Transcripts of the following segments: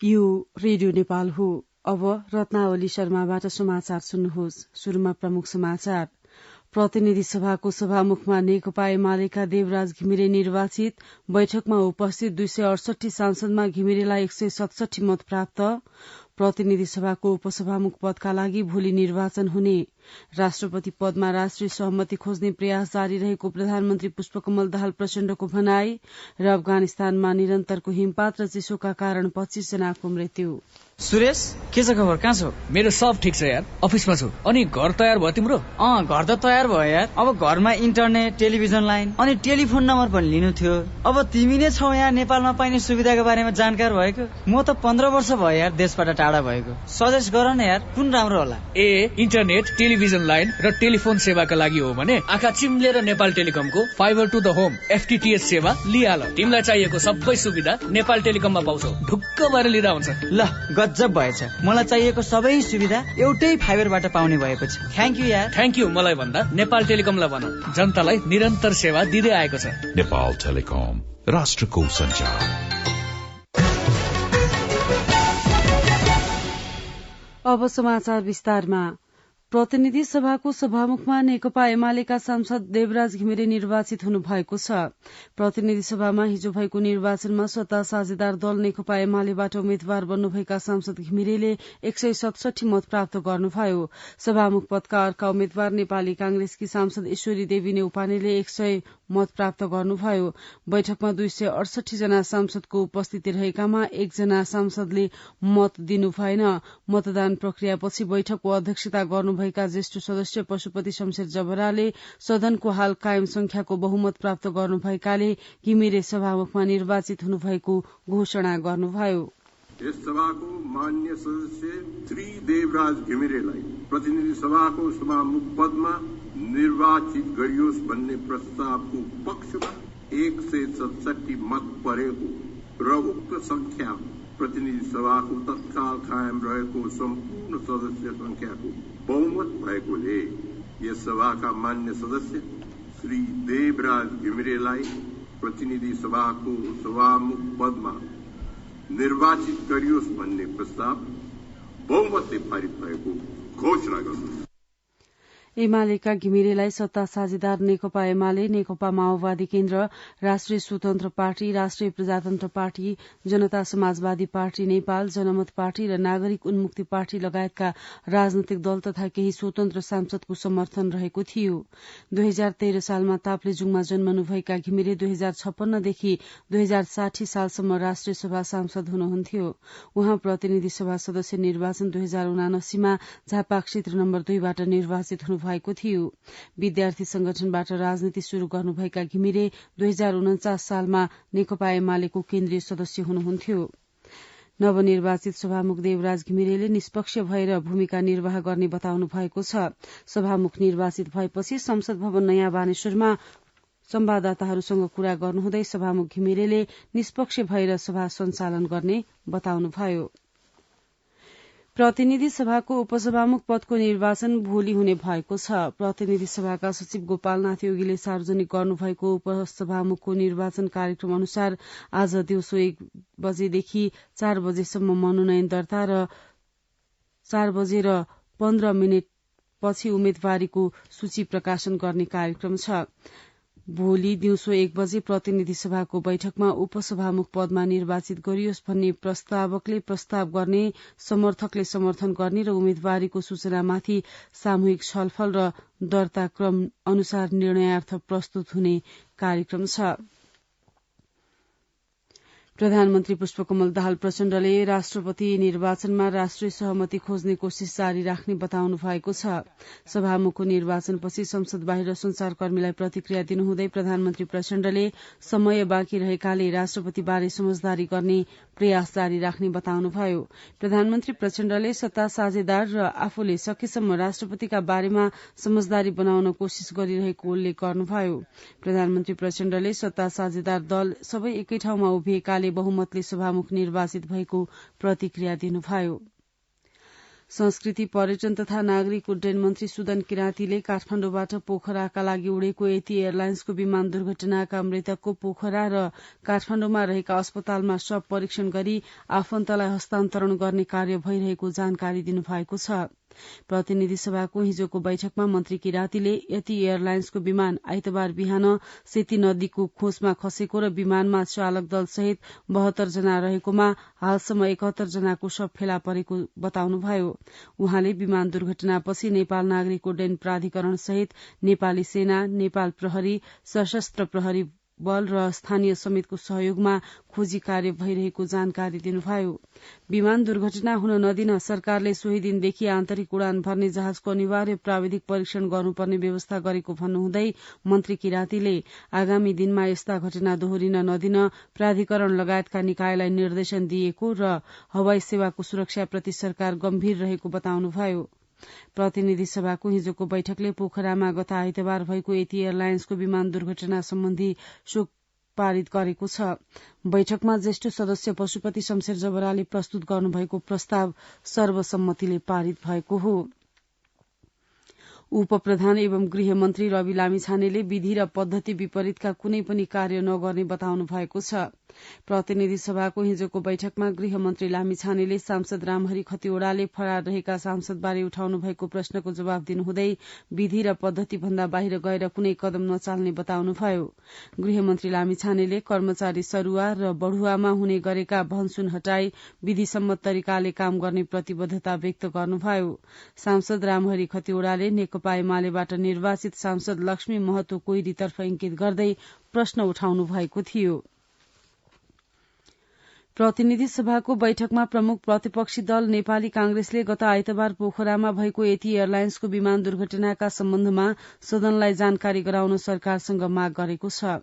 यो रेडियो नेपाल हो। अब रत्नावली शर्माबाट समाचार सुन्नुहोस्। सुरुमा प्रमुख समाचार। प्रतिनिधि सभाको सभामुखमा नेकपा एमालेका देवराज घिमिरे निर्वाचित। बैठकमा उपस्थित 268 सांसदमा घिमिरेलाई 167 मत प्राप्त। प्रतिनिधि सभाको उपसभामुख पदका लागि भोलि निर्वाचन हुने। राष्ट्रपति पदमा राष्ट्रिय सहमति खोज्ने प्रयास जारी रहेको प्रधानमन्त्री पुष्पकमल दाहाल प्रचण्डको भनाई। र अफगानिस्तानमा निरन्तरको हिमपात र चिसोका कारण 25 जनाको मृत्यु। सुरेश, के छ खबर? कहाँ छौ? मेरो सब ठिक छ यार, अफिसमा छु। अनि घर तयार भयो तिम्रो? घर त तयार भयो यार। अब घरमा इन्टरनेट, टेलिभिजन लाइन अनि टेलिफोन नम्बर पनि लिनु थियो। अब तिमी नै छौ यहाँ नेपालमा पाइने सुविधाको बारेमा जानकार भएको। म त 15 वर्ष भयो यार देशबाट टाढा भएको। सजेस्ट गर न यार, कुन राम्रो होला? इन्टरनेट, टेलिभिजन लाइन र टेलिफोन सेवाका लागि हो भने आँखा चिम्लेर नेपाल टेलिकमको fibre to the home FTTH सेवा लिहाल। तिमीलाई चाहिएको सबै सुविधा नेपाल टेलिकममा पाउँछौ। ढुक्क भएर लिँदा हुन्छ। ल गजब भएछ। मलाई चाहिएको सबै सुविधा एउटै फाइबरबाट पाउने भएको छ। थ्याङ्क यू यार। थ्याङ्क यू मलाई भन्दा नेपाल टेलिकमलाई भन। जनतालाई निरन्तर सेवा दिँदै आएको छ। नेपाल टेलिकम, राष्ट्रको सञ्चार। अब समाचार विस्तारमा। प्रतिनिधि सभाको सभामुखमा नेकपा एमालेका सांसद देवराज घिमिरे निर्वाचित हुनु भएको छ। प्रतिनिधि सभामा हिजो भएको निर्वाचनमा सत्ता साझेदार दल नेकपा एमालेबाट उम्मेद्वार बन्नुभएका सांसद घिमिरेले 167 मत प्राप्त गर्नुभयो। सभामुख पदका अर्का उम्मेद्वार नेपाली कांग्रेसकी सांसद ईश्वरी देवी नेउपानेले 100 मत प्राप्त गर्नुभयो। बैठकमा 268 जना सांसदको उपस्थिति रहेकामा 1 जना सांसदले मत दिनु भएन। मतदान प्रक्रियापछि बैठकको अध्यक्षता गर्नुभएका ज्येष्ठ सदस्य पशुपति शमशेर जबराले सदनको हाल कायम संख्याको बहुमत प्राप्त गर्नुभएकाले घिमिरे सभामुखमा निर्वाचित हुनुभएको घोषणा गर्नुभयो। यस सभाको मान्य सदस्य श्री देवराज घिमिरेलाई प्रतिनिधि सभाको सभामुख पदमा निर्वाचित गरियोस् भन्ने प्रस्तावको पक्षमा 167 मत परेको र उक्त संख्या प्रतिनिधि सभाको तत्काल कायम रहेको सम्पूर्ण सदस्य संख्याको बहुमत भएकोले यस सभाका मान्य सदस्य श्री देवराज घिमिरेलाई प्रतिनिधि सभाको सभामुख पदमा निर्वाचित गरियोस् भन्ने प्रस्ताव बहुमतले पारित भएको घोषणा गर्नु। एमालेका घिमिरेलाई सत्ता साझेदार नेकपा एमाले, नेकपा माओवादी केन्द्र, राष्ट्रिय स्वतन्त्र पार्टी, राष्ट्रिय प्रजातन्त्र पार्टी, जनता समाजवादी पार्टी नेपाल, जनमत पार्टी र नागरिक उन्मुक्ति पार्टी लगायतका राजनैतिक दल तथा केही स्वतन्त्र सांसदको समर्थन रहेको थियो। 2013 सालमा ताप्लेजुङमा जन्मनुभएका घिमिरे 2056 देखि 2060 सालसम्म राष्ट्रिय सभा सांसद हुनुहुन्थ्यो। उहाँ प्रतिनिधि सभा सदस्य निर्वाचन 2079 मा झापा क्षेत्र नम्बर 2 बाट निर्वाचित भएको थियो। विद्यार्थी संगठनबाट राजनीति शुरू गर्नुभएका घिमिरे 2049 सालमा नेकपा एमालेको केन्द्रीय सदस्य हुनुहुन्थ्यो। नवनिर्वाचित सभामुख देवराज घिमिरेले निष्पक्ष भएर भूमिका निर्वाह गर्ने बताउनु भएको छ। सभामुख निर्वाचित भएपछि संसद भवन नयाँ बानेश्वरमा संवाददाताहरूसँग कुरा गर्नुहुँदै सभामुख घिमिरेले निष्पक्ष भएर सभा सञ्चालन गर्ने बताउनुभयो। प्रतिनिधि सभाको उपसभामुख पदको निर्वाचन भोलि हुने भएको छ। प्रतिनिधि सभाका सचिव गोपालनाथ योगीले सार्वजनिक गर्नुभएको उपसभामुखको निर्वाचन कार्यक्रम अनुसार आज दिउँसो 1 बजेदेखि 4 बजेसम्म मनोनयन दर्ता र 4 बजे र 15 मिनट पछि उम्मेद्वारीको सूची प्रकाशन गर्ने कार्यक्रम छ। भोलि दिउँसो 1 बजे प्रतिनिधि सभाको बैठकमा उपसभामुख पदमा निर्वाचित गरियोस् भन्ने प्रस्तावकले प्रस्ताव गर्ने, समर्थकले समर्थन गर्ने र उम्मेद्वारीको सूचनामाथि सामूहिक छलफल र दर्ता क्रम अनुसार निर्णयार्थ प्रस्तुत हुने कार्यक्रम छ। प्रधानमन्त्री पुष्पकमल दाहाल प्रचण्डले राष्ट्रपति निर्वाचनमा राष्ट्रिय सहमति खोज्ने कोशिश जारी राख्ने बताउनु भएको छ। सभामुखको निर्वाचनपछि संसद बाहिर संचारकर्मीलाई प्रतिक्रिया दिनुहुँदै प्रधानमन्त्री प्रचण्डले समय बाँकी रहेकाले राष्ट्रपतिबारे समझदारी गर्ने प्रयास जारी राख्ने बताउनुभयो। प्रधानमन्त्री प्रचण्डले सत्ता साझेदार र आफूले सकेसम्म राष्ट्रपतिका बारेमा समझदारी बनाउन कोशिश गरिरहेको उल्लेख गर्नुभयो। प्रधानमन्त्री प्रचण्डले सत्ता साझेदार दल सबै एकै ठाउँमा उभिएकाले बहुमतले सभामुख निर्वाचित भएको प्रतिक्रिया दिनुभयो। संस्कृति, पर्यटन तथा नागरिक उड्डयन मन्त्री सुदन किराँतीले काठमाडौँबाट पोखराका लागि उडेको यति एयरलाइन्सको विमान दुर्घटनाका मृतकको पोखरा र काठमाडौँमा रहेका अस्पतालमा शव परीक्षण गरी आफन्तलाई हस्तान्तरण गर्ने कार्य भइरहेको जानकारी दिनुभएको छ। प्रतिनिधि सभाको हिजोको बैठकमा मन्त्री किराँतीले यति एयरलाइन्सको विमान आइतबार बिहान सेती नदीको खोजमा खसेको र विमानमा चालक दल सहित 72 जना रहेकोमा हालसम्म 71 जनाको शव फेला परेको बताउनुभयो। उहाँले विमान दुर्घटनापछि नेपाल नागरिक उड्डयन प्राधिकरण सहित नेपाली सेना, नेपाल प्रहरी, सशस्त्र प्रहरी बल र स्थानीय समितिको सहयोगमा खोजी कार्य भइरहेको जानकारी दिनुभयो। विमान दुर्घटना हुन नदिन सरकारले सोही दिनदेखि आन्तरिक उडान भर्ने जहाजको अनिवार्य प्राविधिक परीक्षण गर्नुपर्ने व्यवस्था गरेको भन्नुहुँदै मन्त्री किराँतीले आगामी दिनमा यस्ता घटना दोहोरिन नदिन प्राधिकरण लगायतका निकायलाई निर्देशन दिएको र हवाई सेवाको सुरक्षाप्रति सरकार गम्भीर रहेको बताउनुभयो। प्रतिनिधि सभाको हिजोको बैठकले पोखरामा गत आइतबार भएको यति एयरलाइन्सको विमान दुर्घटना सम्बन्धी शोक पारित गरेको छ। बैठकमा ज्येष्ठ सदस्य पशुपति शमशेर जबराले प्रस्तुत गर्नुभएको प्रस्ताव सर्वसम्मतिले पारित भएको हो। उपप्रधान एवं गृहमन्त्री रवि लामिछानेले विधि र पद्धति विपरीतका कुनै पनि कार्य नगर्ने बताउनु भएको छ। प्रतिनिधि सभाको हिजोको बैठकमा गृहमन्त्री लामिछानेले सांसद रामहरि खतिवड़ाले फरार रहेका सांसदबारे उठाउनु भएको प्रश्नको जवाब दिनुहुँदै विधि र पद्धति भन्दा बाहिर गएर कुनै कदम नचाल्ने बताउनुभयो। गृहमन्त्री लामिछानेले कर्मचारी सरुवा र बढ़ुवामा हुने गरेका भनसुन हटाई विधिसम्मत तरिकाले काम गर्ने प्रतिबद्धता व्यक्त गर्नुभयो। सांसद रामहरि खतिवड़ाले नेकपा एमालेबाट निर्वाचित सांसद लक्ष्मी महतो कोइरीतर्फ इंकित गर्दै प्रश्न उठाउनु भएको थियो। प्रतिनिधि सभाको बैठकमा प्रमुख प्रतिपक्षी दल नेपाली कांग्रेसले गत आइतबार पोखरामा भएको यति एयरलाइन्सको विमान दुर्घटनाका सम्बन्धमा सदनलाई जानकारी गराउन सरकारसँग माग गरेको छ।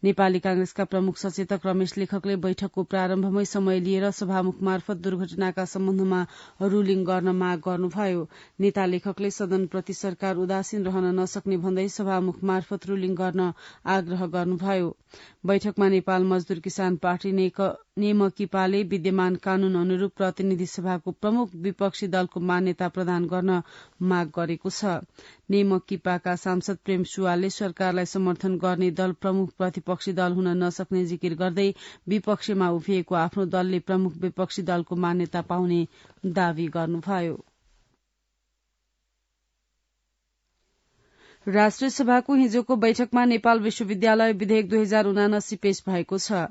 नेपाली कांग्रेसका प्रमुख सचेतक रमेश लेखकले बैठकको प्रारम्भमै समय लिएर सभामुख मार्फत दुर्घटनाका सम्बन्धमा रूलिङ गर्न माग गर्नुभयो। नेता लेखकले सदनप्रति सरकार उदासीन रहन नसक्ने भन्दै सभामुख मार्फत रूलिङ गर्न आग्रह गर्नुभयो। बैठकमा नेपाल मजदूर किसान पार्टी नेमकिपाले विद्यमान कानून अनुरूप प्रतिनिधि सभाको प्रमुख विपक्षी दलको मान्यता प्रदान गर्न माग गरेको छ। नेमकिपाका सांसद प्रेम सुवालले सरकारलाई समर्थन गर्ने दल प्रमुख प्रतिपक्षी दल हुन नसक्ने जिकिर गर्दै विपक्षमा उभिएको आफ्नो दलले प्रमुख विपक्षी दलको मान्यता पाउने दावी गर्नुभयो। राष्ट्रिय सभाको हिजोको बैठकमा नेपाल विश्वविद्यालय विधेयक 2079 पेश भएको छ।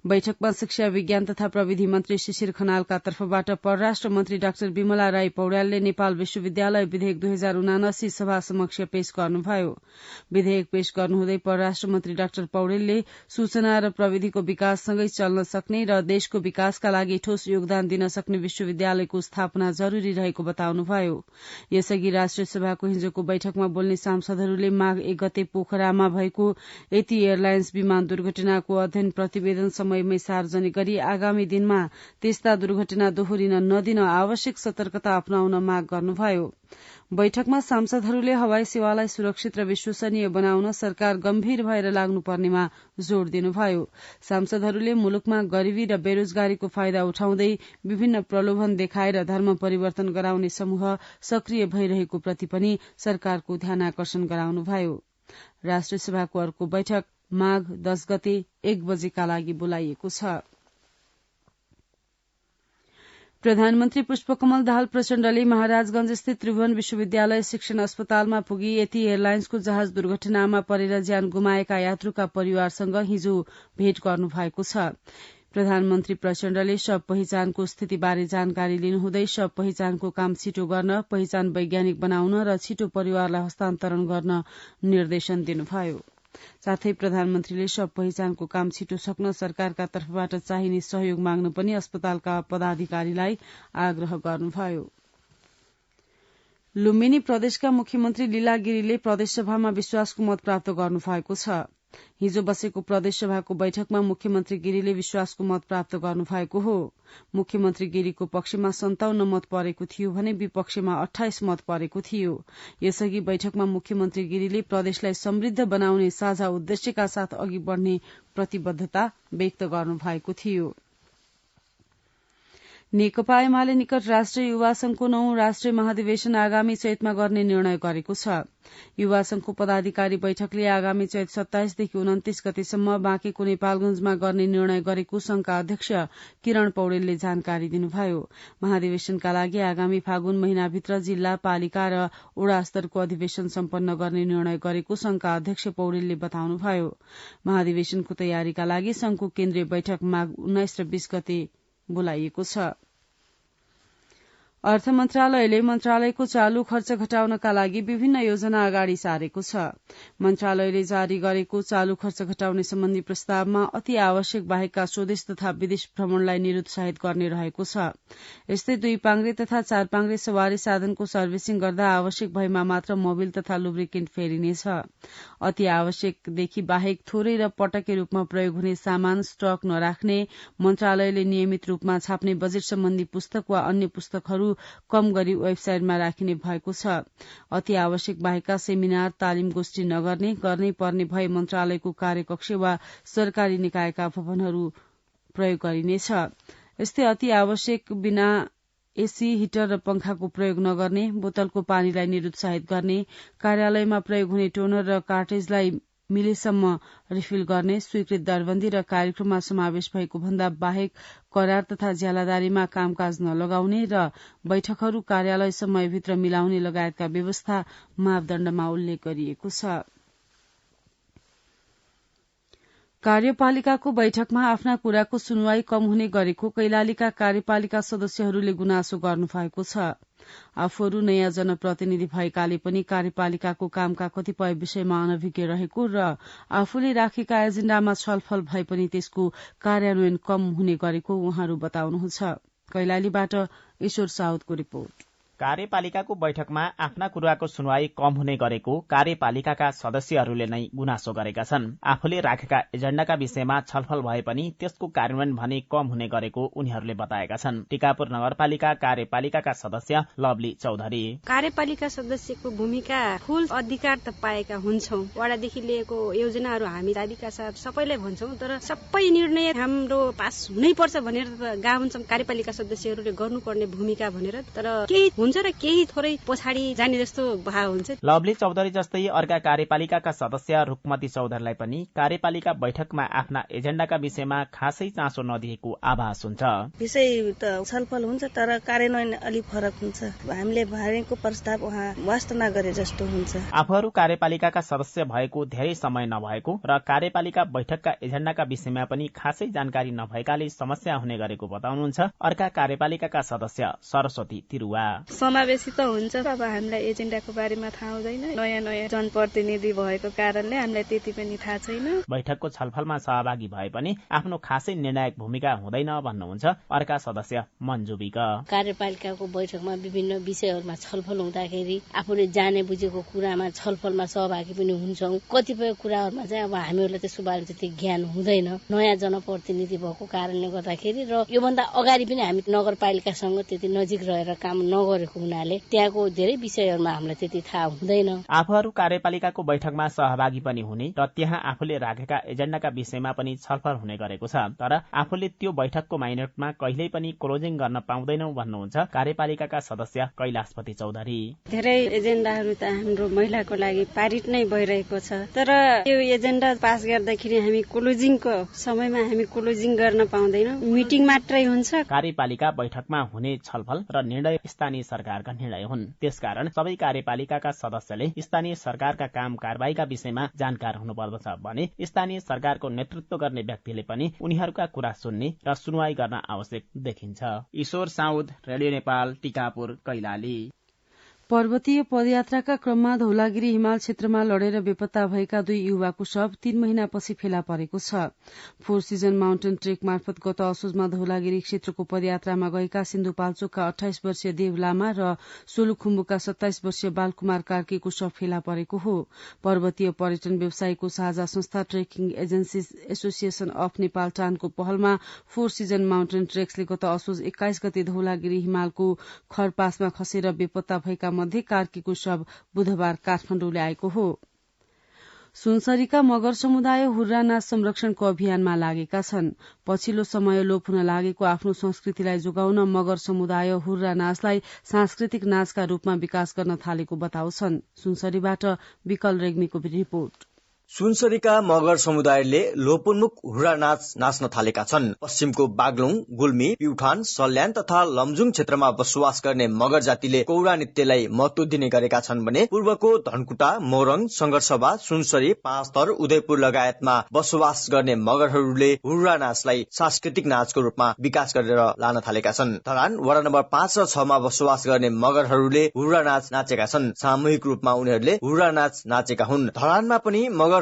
बैठकमा शिक्षा विज्ञान तथा प्रविधि मन्त्री शिशिर खनालका तर्फबाट परराष्ट्र मन्त्री डाक्टर विमला राई पौड्यालले नेपाल विश्वविद्यालय विधेयक 2079 सभा समक्ष पेश गर्नुभयो। विधेयक पेश गर्नुहुँदै परराष्ट्र मन्त्री डाक्टर पौड्यालले सूचना र प्रविधिको विकाससँगै चल्न सक्ने र देशको विकासका लागि ठोस योगदान दिन सक्ने विश्वविद्यालयको स्थापना जरूरी रहेको बताउनुभयो। यसअघि राष्ट्रिय सभाको हिजोको बैठकमा बोल्ने सांसदहरूले माघ 1 गते पोखरामा भएको यति एयरलाइन्स विमान दुर्घटनाको अध्ययन प्रतिवेदन समयमै सार्वजनिक गरी आगामी दिनमा त्यस्ता दुर्घटना दोहोरिन नदिन आवश्यक सतर्कता अपनाउन माग गर्नुभयो। बैठकमा सांसदहरूले हवाई सेवालाई सुरक्षित र विश्वसनीय बनाउन सरकार गम्भीर भएर लाग्नुपर्नेमा जोड़ दिनुभयो। सांसदहरूले मुलुकमा गरीबी र बेरोजगारीको फाइदा उठाउँदै विभिन्न प्रलोभन देखाएर धर्म परिवर्तन गराउने समूह सक्रिय भइरहेको प्रति पनि सरकारको ध्यानाकर्षण गराउनुभयो। राष्ट्रिय सभाको अर्को बैठक माघ 10 गते 1 बजेका लागि बोलाइएको छ। प्रधानमन्त्री पुष्पकमल दाहाल प्रचण्डले महाराजगंज स्थित त्रिभुवन विश्वविद्यालय शिक्षण अस्पतालमा पुगी यति एयरलाइन्सको जहाज दुर्घटनामा परेर ज्यान गुमाएका यात्रुका परिवारसँग हिजो भेट गर्नुभएको छ। प्रधानमन्त्री प्रचण्डले शव पहिचानको स्थितिबारे जानकारी लिनुहुँदै शव पहिचानको काम छिटो गर्न, पहिचान वैज्ञानिक बनाउन र छिटो परिवारलाई हस्तान्तरण गर्न निर्देशन दिनुभयो। साथै प्रधानमन्त्रीले शव पहिचानको काम छिटो सक्न सरकारका तर्फबाट चाहिने सहयोग माग्न पनि अस्पतालका पदाधिकारीलाई आग्रह गर्नुभयो। लुम्बिनी प्रदेशका मुख्यमन्त्री लीला गिरीले प्रदेशसभामा विश्वासको मत प्राप्त गर्नुभएको छ। हिजो बसेको प्रदेशसभाको बैठकमा मुख्यमन्त्री गिरीले विश्वासको मत प्राप्त गर्नुभएको हो। मुख्यमन्त्री गिरीको पक्षमा 57 मत परेको थियो भने विपक्षमा 28 मत परेको थियो। यसअघि बैठकमा मुख्यमन्त्री गिरीले प्रदेशलाई समृद्ध बनाउने साझा उद्देश्यका साथ अघि बढ़ने प्रतिबद्धता व्यक्त गर्नुभएको थियो। नेकपा एमाले निकट राष्ट्रिय युवा संघको 9औं राष्ट्रिय महाधिवेशन आगामी चैतमा गर्ने निर्णय गरेको छ। युवा संघको पदाधिकारी बैठकले आगामी चैत 27 देखि 29 गतेसम्म बाँकेको नेपालगंजमा गर्ने निर्णय गरेको संघका अध्यक्ष किरण पौडेलले जानकारी दिनुभयो। महाधिवेशनका लागि आगामी फागुन महिनाभित्र जिल्ला, पालिका र वडा स्तरको अधिवेशन सम्पन्न गर्ने निर्णय गरेको संघका अध्यक्ष पौडेलले बताउनुभयो। महाधिवेशनको तयारीका लागि संघको केन्द्रीय बैठक माघ 19 र 20 गते बोलाइएको छ। अर्थ मन्त्रालयले मन्त्रालयको चालू खर्च घटाउनका लागि विभिन्न योजना अगाडि सारेको छ। मन्त्रालयले जारी गरेको चालू खर्च घटाउने सम्बन्धी प्रस्तावमा अति आवश्यक बाहेकका स्वदेश तथा विदेश भ्रमणलाई निरुत्साहित गर्ने रहेको छ। यस्तै 2 पाङ्ग्रे तथा 4 पाङ्ग्रे सवारी साधनको सर्भिसिङ गर्दा आवश्यक भएमा मात्र मोबिल तथा लुब्रिकेन्ट फेरिनेछ। अति आवश्यकदेखि बाहेक थोरै र पटके रूपमा प्रयोग हुने सामान स्टक नराख्ने, मन्त्रालयले नियमित रूपमा छाप्ने बजेट सम्बन्धी पुस्तक वा अन्य पुस्तकहरू कम गरी वेबसाइटमा राखिने भएको छ। अति आवश्यक बाहेकका सेमिनार, तालिम गोष्ठी नगर्ने, गर्नै पर्ने भए मन्त्रालयको कार्यकक्ष वा सरकारी निकायका भवनहरू प्रयोग गरिनेछ। यस्तै अति आवश्यक बिना एसी, हिटर र पंखाको प्रयोग नगर्ने, बोतलको पानीलाई निरुत्साहित गर्ने, कार्यालयमा प्रयोग हुने टोनर र कार्टेजलाई मिलेसम्म रिफिल गर्ने, स्वीकृत दरबन्दी र कार्यक्रममा समावेश भएको भन्दा बाहेक करार तथा ज्यालादारीमा कामकाज नलगाउने र बैठकहरू कार्यालय समयभित्र मिलाउने लगायतका व्यवस्था मापदण्डमा उल्लेख गरिएको छ। कार्यपालिकाको बैठकमा आफ्ना कुराको सुनवाई कम हुने गरेको कैलालीका कार्यपालिका सदस्यहरूले गुनासो गर्नुभएको छ। आफूहरू नयाँ जनप्रतिनिधि भएकाले पनि कार्यपालिकाको कामका कतिपय विषयमा अनभिज्ञ रहेको र आफूले राखेका एजेण्डामा छलफल भए पनि त्यसको कार्यान्वयन कम हुने गरेको उहाँहरू बताउनुहुन्छ। कैलालीबाट ईश्वर साउदको रिपोर्ट। कार्यपालिकाको बैठकमा आफ्ना कुराको सुनवाई कम हुने गरेको कार्यपालिकाका सदस्यहरूले नै गुनासो गरेका छन्। आफूले राखेका एजेण्डाका विषयमा छलफल भए पनि त्यसको कार्यान्वयन भने कम हुने गरेको उनीहरूले बताएका छन्। टिकापुर नगरपालिका कार्यपालिकाका सदस्य लवली चौधरी। कार्यपालिका सदस्यको भूमिका फुल अधिकार त पाएका हुन्छौं। वडादेखि लिएको योजनाहरू हामी दाबीका साथ सबैलाई भन्छौं, तर सबै निर्णय हाम्रो पास हुनै पर्छ भनेर गाउँछौं कार्यपालिका सदस्यहरूले गर्नुपर्ने भूमिका भनेर, तर केही हुन्छ र केही थोरै पछाडि जाने जस्तो भाव हुन्छ। लवली चौधरी जस्तै अर्का कार्यपालिकाका सदस्य रुकमती चौधरीलाई पनि कार्यपालिका बैठकमा आफ्ना एजेण्डाका विषयमा खासै चासो नदिएको आभास हुन्छ। विषय त छलफल हुन्छ तर कार्यान्वयन अलि फरक हुन्छ। हामीले भनेको प्रस्ताव उहाँ वास्तवमा गरे जस्तो हुन्छ। आफूहरू कार्यपालिकाका सदस्य भएको धेरै समय नभएको र कार्यपालिका बैठकका एजेण्डाका विषयमा पनि खासै जानकारी नभएकाले समस्या हुने गरेको बताउनुहुन्छ अर्का कार्यपालिकाका सदस्य सरस्वती तिरुवा। समावेशी त हुन्छ, अब हामीलाई एजेण्डाको बारेमा थाहा हुँदैन, नयाँ नयाँ जनप्रतिनिधि भएको कारणले हामीलाई त्यति पनि थाहा छैन। बैठकको छलफलमा सहभागी भए पनि आफ्नो खासै निर्णायक भूमिका हुँदैन भन्नुहुन्छ अर्का सदस्य मन्जु विक। कार्यपालिकाको बैठकमा विभिन्न विषयहरूमा छलफल हुँदाखेरि आफूले जाने बुझेको कुरामा छलफलमा सहभागी पनि हुन्छौं। कतिपय कुराहरूमा चाहिँ अब हामीहरूलाई त्यसको बारेमा त्यति ज्ञान हुँदैन, नयाँ जनप्रतिनिधि भएको कारणले गर्दाखेरि, र योभन्दा अगाडि पनि हामी नगरपालिकासँग त्यति नजिक रहेर काम नगरेको हुनाले त्यहाँको धेरै विषयहरूमा हामीलाई त्यति थाहा हुँदैन। आफूहरू कार्यपालिकाको बैठकमा सहभागी पनि हुने र त्यहाँ आफूले राखेका एजेण्डाका विषयमा पनि छलफल हुने गरेको छ, तर आफूले त्यो बैठकको माइनटमा कहिल्यै पनि क्लोजिङ गर्न पाउँदैनौ भन्नुहुन्छ कार्यपालिकाका सदस्य कैलाशपति चौधरी। धेरै एजेण्डाहरू त हाम्रो महिलाको लागि पारित नै भइरहेको छ, तर यो एजेण्डा पास गर्दाखेरि हामी क्लोजिङको समयमा हामी क्लोजिङ गर्न पाउँदैनौं, मिटिङ मात्रै हुन्छ। कार्यपालिका बैठकमा हुने छलफल र निर्णय स्थानीय सरकारका निर्णय हुन्, त्यसकारण सबै कार्यपालिकाका सदस्यले स्थानीय सरकारका काम कारबाहीका विषयमा जानकार हुनुपर्दछ भने स्थानीय सरकारको नेतृत्व गर्ने व्यक्तिले पनि उनीहरूका कुरा सुन्ने र सुनवाई गर्न आवश्यक देखिन्छ। ईश्वर साउद, रेडियो नेपाल, टिकापुर, कैलाली। पर्वतीय पदयात्राका क्रममा धौलागिरी हिमाल क्षेत्रमा लडेर बेपत्ता भएका 2 युवाको शव 3 महिनापछि फेला परेको छ। फोर सिजन माउन्टेन ट्रेक मार्फत गत असोजमा धौलागिरी क्षेत्रको पदयात्रामा गएका सिन्धुपाल्चोकका 28 वर्षीय देव लामा र सोलुखुम्बुका 27 वर्षीय बालकुमार कार्कीको शव फेला परेको हो। पर्वतीय पर्यटन व्यवसायको साझा संस्था trekking agency association of Nepal टानको पहलमा फोर सिजन माउन्टेन ट्रेक्सले गत असोज 21 गते धौलागिरी हिमालको खरपासमा खसेर बेपत्ता भएका मध्ये कार्कीको शव बुधबार काठमाडौँ ल्याएको हो। सुनसरीका मगर समुदाय हुर्रा नाच संरक्षणको अभियानमा लागेका छन्। पछिल्लो समय लोप हुन लागेको आफ्नो संस्कृतिलाई जोगाउन मगर समुदाय हुर्रा नाचलाई सांस्कृतिक नाचका रूपमा विकास गर्न थालेको बताउँछन्। सुनसरीबाट विकल रेग्मीको रिपोर्ट। सुनसरीका मगर समुदायले लोपोन्मुख हुर्रा नाच नाच्न थालेका छन्। पश्चिमको बागलुङ, गुल्मी, प्युठान, सल्यान तथा लमजुङ क्षेत्रमा बसोबास गर्ने मगर जातिले कौडा नृत्यलाई महत्व दिने गरेका छन् भने पूर्वको धनकुटा, मोरङ, संघर्षबा, सुनसरी, पाँचथर, उदयपुर लगायतमा बसोबास गर्ने मगरहरूले हुर्रा नाचलाई सांस्कृतिक नाचको रूपमा विकास गरेर लान थालेका छन्। धरान वडा नम्बर 5 र 6 मा बसोबास गर्ने मगरहरूले हुर्रा नाच नाचेका छन्। सामूहिक रूपमा उनीहरूले हुर्रा नाच नाचेका हुन्। धरानमा पनि मगरहरूको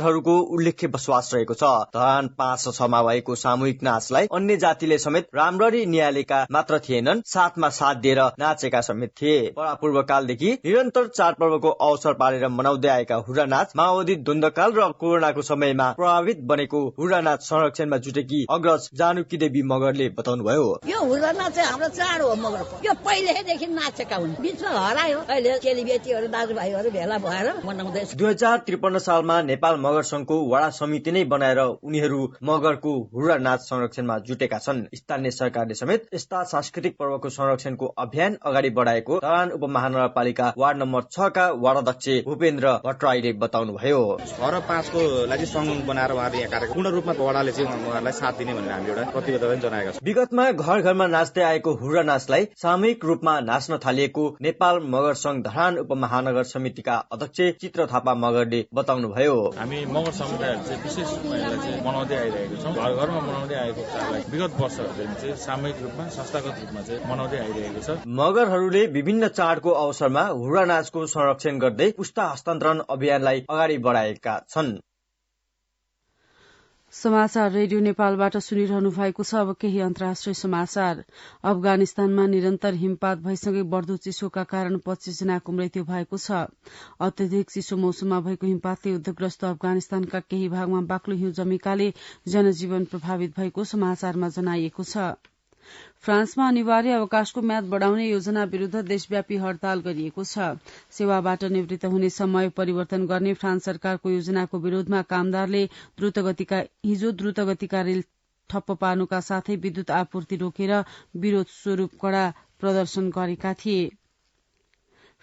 उल्लेख्य बसोबास रहेको छ। धरान 5 र 6 मा भएको सामूहिक नाचलाई अन्य जातिले समेत राम्ररी निहालेका मात्र थिएनन्, साथमा साथ दिएर नाचेका समेत थिए। परापूर्वकालदेखि निरन्तर चाडपर्वको अवसर पारेर मनाउँदै आएका हुर्रा नाच माओवादी द्वन्द्वकाल र कोरोनाको समयमा प्रभावित बनेको हुर्रा नाच संरक्षणमा जुटेकी अग्रज जानकी देवी मगरले बताउनुभयो। यो हुर्रा नाच चाहिँ हाम्रो चाड हो मगरको। यो पहिलेदेखि नाचेका हुन्, बीचमा हरायो। अहिले चेलीबेटीहरू दाजुभाइहरू भेला भएर मनाउँदैछ। 2053 सालमा नेपाल मगर संघको वडा समिति नै बनाएर उनीहरू मगरको हुर्रा नाच संरक्षणमा जुटेका छन्। स्थानीय सरकारले समेत यस्ता सांस्कृतिक पर्वको संरक्षणको अभियान अगाडि बढाएको धरान उपमहानगरपालिका वार्ड नम्बर 6 का वार्डाध्यक्ष भूपेन्द्र भट्टराईले बताउनुभयो। 6 र 5 को लागि संघ बनाएर उहाँले यहाँ कार्यक्रम पूर्ण रूपमा वडाले चाहिँ उहाँलाई साथ दिने भनेर हामी एउटा प्रतिबद्धता जनाएका छौँ। विगतमा घर घरमा नाच्दै आएको हुर्रा नाचलाई सामूहिक रूपमा नाच्न थालिएको नेपाल मगर संघ धरान उपमहानगर समितिका अध्यक्ष चित्र थापा मगरले बताउनुभयो। हामी मगर समुदायहरू चाहिँ विशेष चाहिँ मनाउँदै आइरहेको छौँ। घर घरमा मनाउँदै आएको चाडलाई विगत वर्षहरूदेखि चाहिँ सामूहिक रूपमा संस्थागत रूपमा चाहिँ मनाउँदै आइरहेको छ। मगरहरूले विभिन्न चाडको अवसरमा हुर्रा नाचको संरक्षण गर्दै पुस्ता हस्तान्तरण अभियानलाई अगाडि बढाएका छन्। समाचार रेडियो नेपालबाट सुनिरहनु भएको छ। अब केही अन्तर्राष्ट्रिय समाचार। अफगानिस्तानमा निरन्तर हिमपात भएसँगै बढ्दो चिसोका कारण 25 जनाको मृत्यु भएको छ। अत्यधिक चिसो मौसममा भएको हिमपातले युद्धग्रस्त अफगानिस्तानका केही भागमा बाक्लो हिउँ जमेकाले जनजीवन प्रभावित भएको समाचारमा जनाइएको छ। फ्रान्समा अनिवार्य अवकाशको म्याद बढ़ाउने योजना विरूद्ध देशव्यापी हड़ताल गरिएको छ। सेवाबाट निवृत्त हुने समय परिवर्तन गर्ने फ्रान्स सरकारको योजनाको विरोधमा कामदारले हिजो द्रुतगतिका रेल ठप्प पार्नुका साथै विद्युत आपूर्ति रोकेर विरोध स्वरूप कड़ा प्रदर्शन गरेका थिए।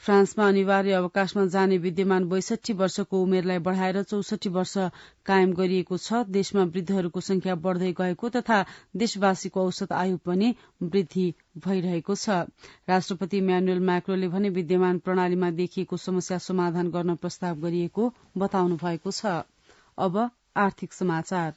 फ्रान्समा अनिवार्य अवकाशमा जाने विद्यमान 62 वर्षको उमेरलाई बढ़ाएर 64 वर्ष कायम गरिएको छ। देशमा वृद्धहरूको संख्या बढ़दै गएको तथा देशवासीको औसत आयु पनि वृद्धि भइरहेको छ। राष्ट्रपति इम्यानुएल मैक्रोले भने विद्यमान प्रणालीमा देखिएको समस्या समाधान गर्न प्रस्ताव गरिएको बताउनु भएको छ। अब आर्थिक समाचार।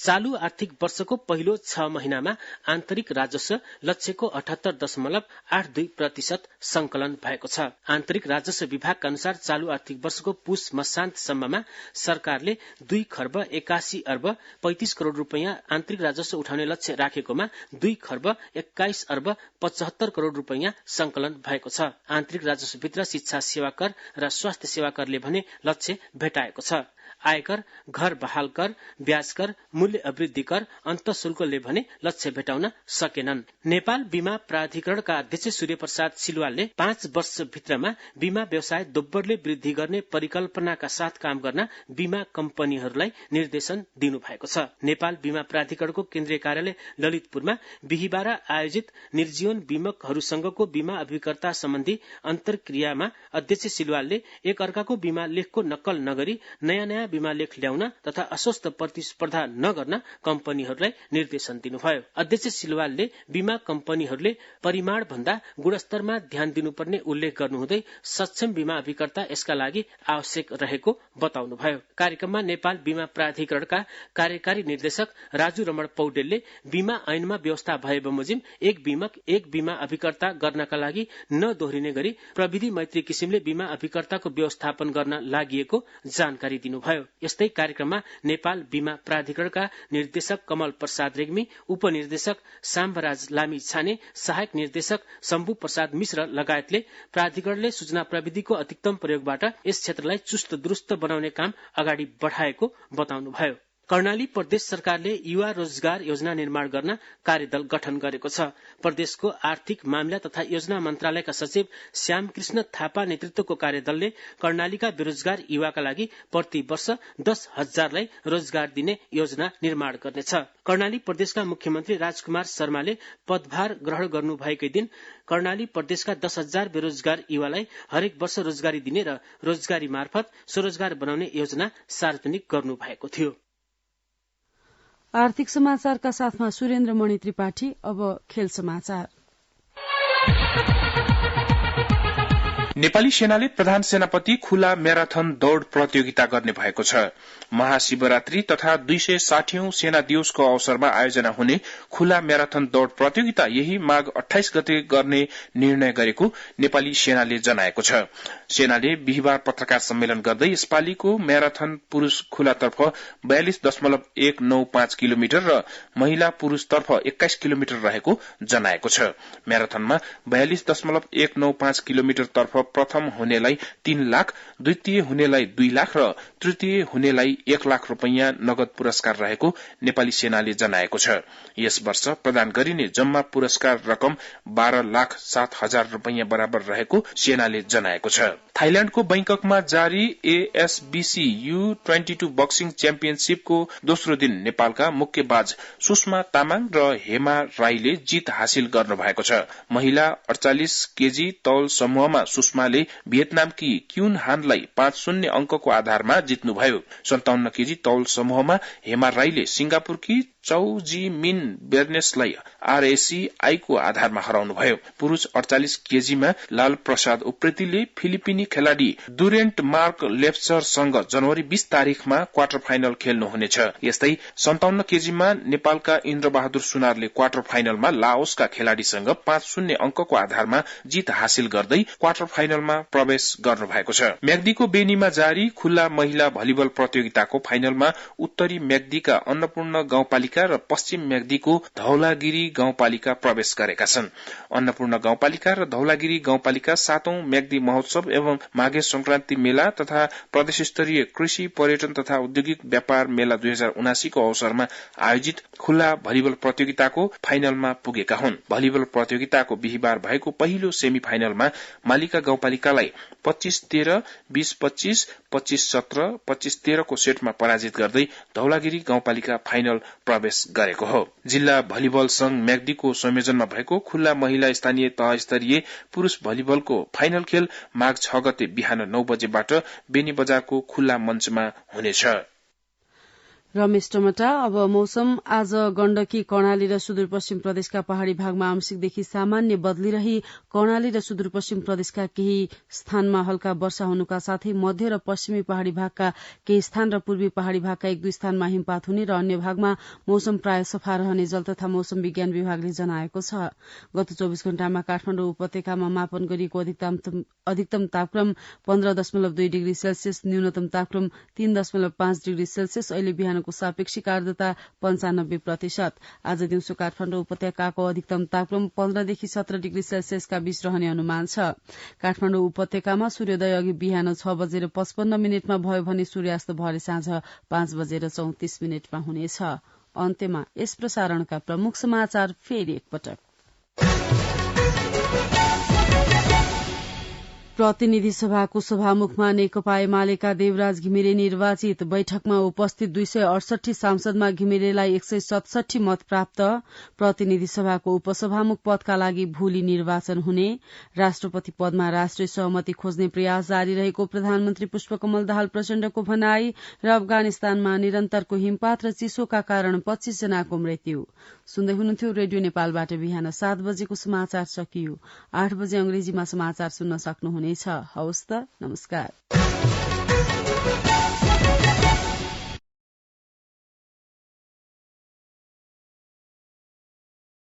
चालू आर्थिक वर्षको पहिलो 6 महिनामा आन्तरिक राजस्व लक्ष्यको 78.82% संकलन भएको छ। आन्तरिक राजस्व विभागका अनुसार चालू आर्थिक वर्षको पुष मसान्तसम्ममा सरकारले 2 खर्ब 81 अर्ब 35 करोड़ रूपैयाँ आन्तरिक राजस्व उठाउने लक्ष्य राखेकोमा 2 खर्ब 21 अर्ब 75 करोड़ रूपैयाँ संकलन भएको छ। आन्तरिक राजस्वभित्र शिक्षा सेवा कर र स्वास्थ्य सेवा करले भने लक्ष्य भेटाएको छ। आयकर, घर बहाल कर, ब्याज कर, मूल्य अवृद्धि कर, अन्तःशुल्कले भने लक्ष्य भेटाउन सकेनन्। नेपाल बीमा प्राधिकरणका अध्यक्ष सूर्य प्रसाद सिलवालले 5 वर्षभित्रमा बीमा व्यवसाय दोब्बरले वृद्धि गर्ने परिकल्पनाका साथ काम गर्न बीमा कम्पनीहरूलाई निर्देशन दिनुभएको छ। नेपाल बीमा प्राधिकरणको केन्द्रीय कार्यालय ललितपुरमा बिहिबार आयोजित निर्जीवन बीमकहरूसँगको बीमा अभिकर्ता सम्बन्धी अन्तर्क्रियामा अध्यक्ष सिलवालले एक अर्काको बीमा लेखको नक्कल नगरी नयाँ बीमा लेख ल्याउन तथा अस्वस्थ प्रतिस्पर्धा नगर्न कम्पनीहरूलाई निर्देशन दिनुभयो। अध्यक्ष सिलवालले बीमा कम्पनीहरूले परिमाण भन्दा गुणस्तरमा ध्यान दिनुपर्ने उल्लेख गर्नुहुँदै सक्षम बीमा अभिकर्ता यसका लागि आवश्यक रहेको बताउनुभयो। कार्यक्रममा नेपाल बीमा प्राधिकरणका कार्यकारी निर्देशक राजु रमण पौडेलले बीमा ऐनमा व्यवस्था भए बमोजिम एक बीमक एक बीमा अभिकर्ता गर्नका लागि नदोहोरिने गरी प्रविधि मैत्री किसिमले बीमा अभिकर्ताको व्यवस्थापन गर्न लागि जानकारी दिनुभयो। यस्तै कार्यक्रममा नेपाल बीमा प्राधिकरणका निर्देशक कमल प्रसाद रेग्मी, उपनिर्देशक साम्बराज लामी छाने, सहायक निर्देशक शम्भु प्रसाद मिश्र लगायतले प्राधिकरणले सूचना प्रविधिको अधिकतम प्रयोगबाट यस क्षेत्रलाई चुस्त दुरुस्त बनाउने काम अगाडि बढ़ाएको बताउनुभयो। कर्णाली प्रदेश सरकारले युवा रोजगार योजना निर्माण गर्न कार्यदल गठन गरेको छ। प्रदेशको आर्थिक मामिला तथा योजना मन्त्रालयका सचिव श्याम कृष्ण थापा नेतृत्वको कार्यदलले कर्णालीका बेरोजगार युवाका लागि प्रति वर्ष 10,000लाई रोजगार दिने योजना निर्माण गर्नेछ। कर्णाली प्रदेशका मुख्यमन्त्री राजकुमार शर्माले पदभार ग्रहण गर्नु भएकै दिन कर्णाली प्रदेशका 10,000 बेरोजगार युवालाई हरेक वर्ष रोजगारी दिने र रोजगारी मार्फत स्वरोजगार बनाउने योजना सार्वजनिक गर्नु भएको थियो। आर्थिक समाचारका साथमा सुरेन्द्र मणि त्रिपाठी। अब खेल समाचार। नेपाली सेनाले प्रधान सेनापति खुला म्याराथन दौड़ प्रतियोगिता गर्ने भएको छ। महाशिवरात्रि तथा 260औं सेना दिवसको अवसरमा आयोजना हुने खुला म्याराथन दौड़ प्रतियोगिता यही माघ 28 गते गर्ने निर्णय गरेको नेपाली सेनाले जनाएको छ। सेनाले बिहिबार पत्रकार सम्मेलन गर्दै यसपालिको म्याराथन पुरूष खुलातर्फ 42.195 किलोमिटर र महिला पुरूषतर्फ 21 किलोमिटर रहेको जनाएको छ। म्याराथनमा 42.195 किलोमिटर तर्फ प्रथम हुनेलाई 3 लाख, द्वितीय हुनेलाई 2 लाख र तृतीय हुनेलाई 1 लाख रुपैयाँ नगद पुरस्कार रहेको नेपाली सेनाले जनाएको छ। यस वर्ष प्रदान गरिने जम्मा पुरस्कार रकम 12,07,000 रुपैयाँ बराबर रहेको सेनाले जनाएको छ। थाइल्याण्डको बैंककमा जारी ASBC U22 बक्सिङ च्याम्पियनशीपको दोस्रो दिन नेपालका मुक्केबाज सुषमा तामाङ र हेमा राईले जीत हासिल गर्नु भएको छ। महिला 48 केजी तौल समूहमा सुषमाले भियतनामकी क्युन हानलाई 5-0 अंकको आधारमा जित्नुभयो। 57 केजी तौल समूहमा हेमा राईले सिंगापुरकी चौ जी मिन बेर्नेसलाई RACI को आधारमा हराउनुभयो। पुरूष 48 केजीमा लाल प्रसाद उप्रेतीले फिलिपिनी खेलाड़ी दुरेन्ट मार्क लेप्चरसँग जनवरी 20 तारिखमा क्वार्टर फाइनल खेल्नुहुनेछ। यस्तै 57 केजीमा नेपालका इन्द्रबहादुर सुनारले क्वार्टर फाइनलमा लाओसका खेलाड़ीसँग 5-0 अंकको आधारमा जीत हासिल गर्दै क्वार्टर फाइनलमा प्रवेश गर्नुभएको छ। म्याग्दीको बेनीमा जारी खुल्ला महिला भलिबल प्रतियोगिताको फाइनलमा उत्तरी म्याग्दीका अन्नपूर्ण गाउँपालिका र पश्चिम म्याग्दीको धौलागिरी गाउँपालिका प्रवेश गरेका छन्। अन्नपूर्ण गाउँपालिका र धौलागिरी गाउँपालिका 7औं म्याग्दी महोत्सव एवं माघे संक्रान्ति मेला तथा प्रदेश स्तरीय कृषि पर्यटन तथा औद्योगिक व्यापार मेला 2079 को अवसरमा आयोजित खुल्ला भलिबल प्रतियोगिताको फाइनलमा पुगेका हुन्। भलिबल प्रतियोगिताको बिहिबार भएको पहिलो सेमी फाइनलमा मालिका गाउँपालिकालाई 25-13, 20-25, 25-17, 25-13 को सेटमा पराजित गर्दै धौलागिरी गाउँपालिका फाइनल प्रवेश गरेको हो। जिल्ला भलिबल संघ म्याग्दीको संयोजनमा भएको खुल्ला महिला स्थानीय तह स्तरीय पुरूष भलिबलको फाइनल खेल माघ 6 गते बिहान 9 बजेबाट बेनी बजारको खुल्ला मञ्चमा हुनेछ। रमेश टमटा। अब मौसम। आज गण्डकी, कर्णाली र सुदूरपश्चिम प्रदेशका पहाड़ी भागमा आंशिकदेखि सामान्य बदली रही कर्णाली र सुदूरपश्चिम प्रदेशका केही स्थानमा हल्का वर्षा हुनुका साथै मध्य र पश्चिमी पहाड़ी भागका केही स्थान र पूर्वी पहाड़ी भागका 1-2 स्थानमा हिमपात हुने र अन्य भागमा मौसम प्राय सफा रहने जल तथा मौसम विज्ञान विभागले जनाएको छ। गत 24 घण्टामा काठमाडौँ उपत्यकामा मापन गरिएको अधिकतम तापक्रम 15.2 डिग्री सेल्सियस, न्यूनतम तापक्रम 3.5 डिग्री सेल्सियस। अहिले बिहानको सापेक्षिक आर्द्रता 95%। आज दिउँसो काठमाडौँ उपत्यकाको अधिकतम तापक्रम 15 देखि 17 डिग्री सेल्सियसका बीच रहने अनुमान छ। काठमाडौँ उपत्यकामा सूर्योदय अघि बिहान 6:55 भयो भने सूर्यास्त भरे साँझ 5:34 हुनेछ। अन्त्यमा यस प्रसारणका प्रमुख समाचार फेरि एकपटक। प्रतिनिधि सभाको सभामुखमा नेकपा एमालेका देवराज घिमिरे निर्वाचित। बैठकमा उपस्थित 268 सांसदमा घिमिरेलाई 167 मत प्राप्त। प्रतिनिधि सभाको उपसभामुख पदका लागि भोलि निर्वाचन हुने। राष्ट्रपति पदमा राष्ट्रिय सहमति खोज्ने प्रयास जारी रहेको प्रधानमन्त्री पुष्पकमल दाहाल प्रचण्डको भनाई र अफगानिस्तानमा निरन्तरको हिमपात र चिसोका कारण 25 जनाको मृत्यु। सुन्दै हुनुहुन्थ्यो रेडियो नेपालबाट बिहान 7 बजेको समाचार सकियो। 8 बजे अंग्रेजीमा समाचार सुन्न सक्नुहुनेछ। हवस् त, नमस्कार।